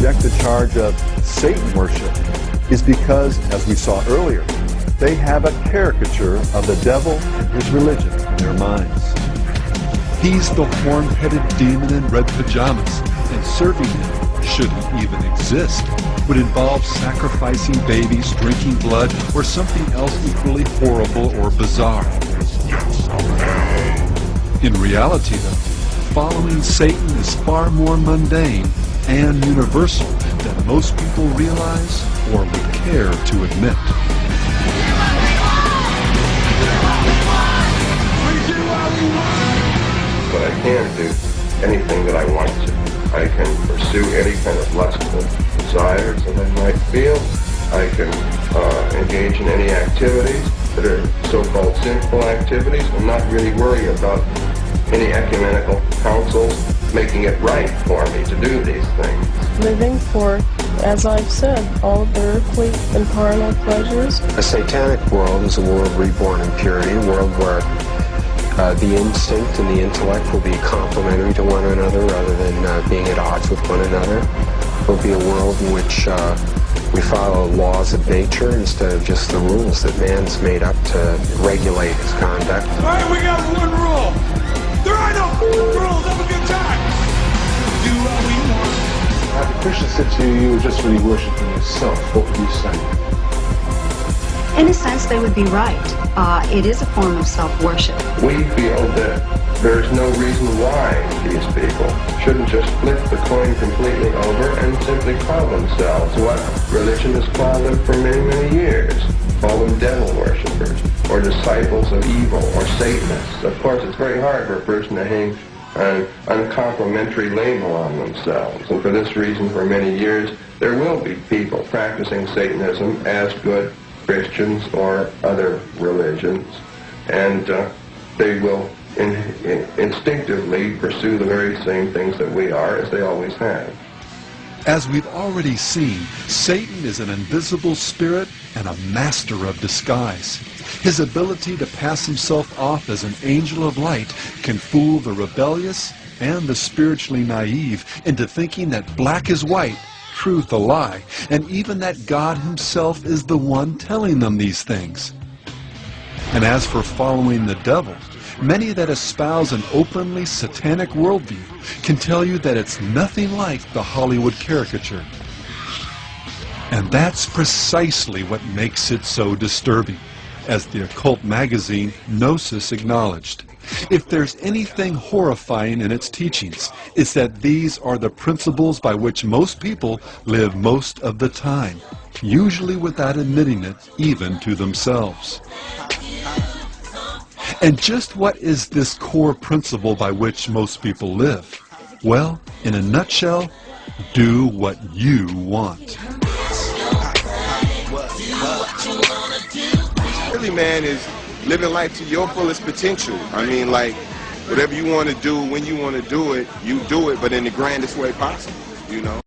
reject the charge of Satan worship is because, as we saw earlier, they have a caricature of the devil and his religion in their minds. He's the horn-headed demon in red pajamas, and serving him, should he even exist, would involve sacrificing babies, drinking blood, or something else equally horrible or bizarre. In reality, though, following Satan is far more mundane and universal than most people realize or would care to admit. But I can do anything that I want to. I can pursue any kind of lustful desires that I might feel. I can engage in any activities that are so-called sinful activities and not really worry about any ecumenical councils making it right for me to do these things. Living for, as I've said, all of the earthly and carnal pleasures. A satanic world is a world reborn in purity, a world where the instinct and the intellect will be complementary to one another rather than being at odds with one another. It will be a world in which we follow laws of nature instead of just the rules that man's made up to regulate his conduct. All right, we got one rule. There are no rules. Have a good time. Do what we want. Now, the Christian said to you, you were just really worshiping yourself. What would you say? In a sense, they would be right. It is a form of self-worship. We feel that there's no reason why these people shouldn't just flip the coin completely over and simply call themselves what religion has called them for many, many years. Call them devil worshippers, or disciples of evil, or Satanists. Of course, it's very hard for a person to hang an uncomplimentary label on themselves. And for this reason, for many years, there will be people practicing Satanism as good Christians or other religions, and they will instinctively pursue the very same things that we are, as they always have. As we've already seen, Satan is an invisible spirit and a master of disguise. His ability to pass himself off as an angel of light can fool the rebellious and the spiritually naive into thinking that black is white, truth a lie, and even that God himself is the one telling them these things. And as for following the devil, many that espouse an openly satanic worldview can tell you that it's nothing like the Hollywood caricature. And that's precisely what makes it so disturbing, as the occult magazine Gnosis acknowledged. If there's anything horrifying in its teachings, it's that these are the principles by which most people live most of the time, usually without admitting it even to themselves. And just what is this core principle by which most people live? Well, in a nutshell, do what you want. Really, man, is living life to your fullest potential. I mean, like, whatever you want to do, when you want to do it, you do it, but in the grandest way possible, you know?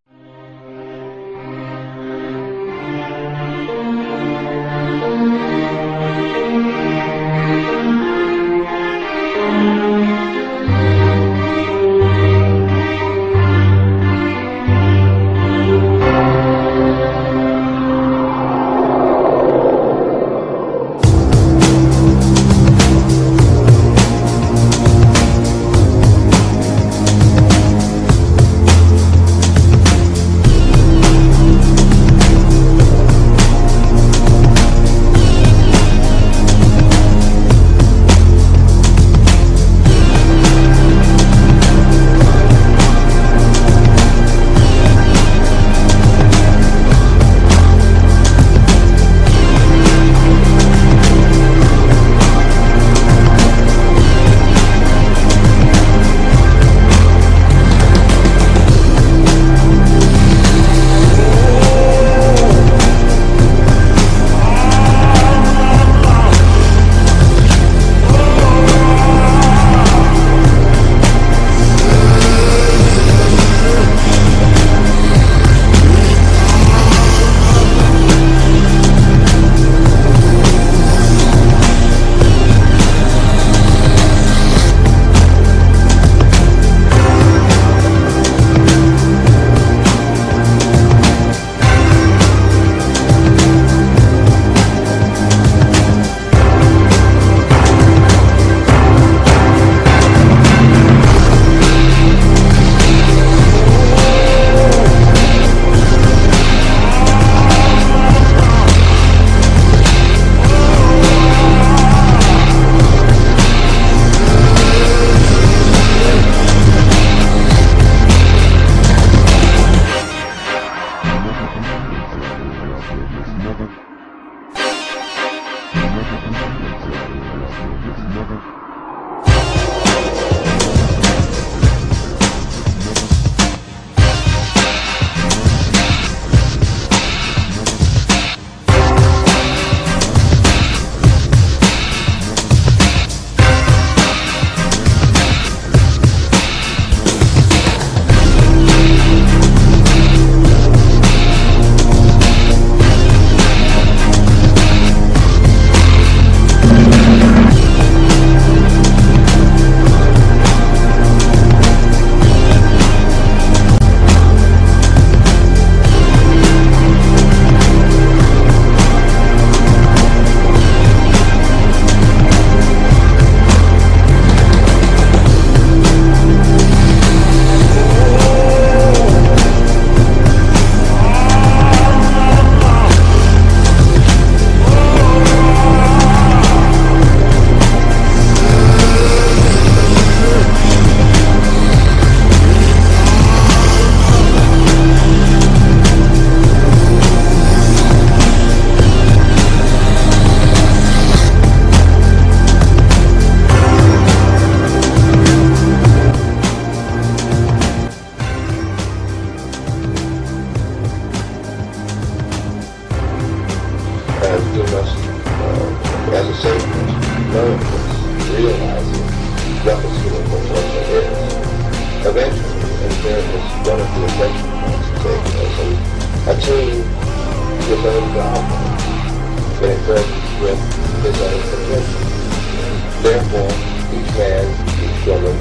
woman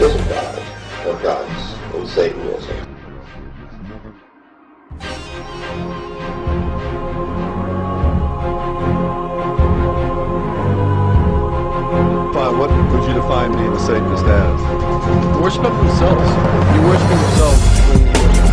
is a god, or gods, in Satanism. What would you define being a Satanist as? Worship of themselves. You're worshiping yourself when you worship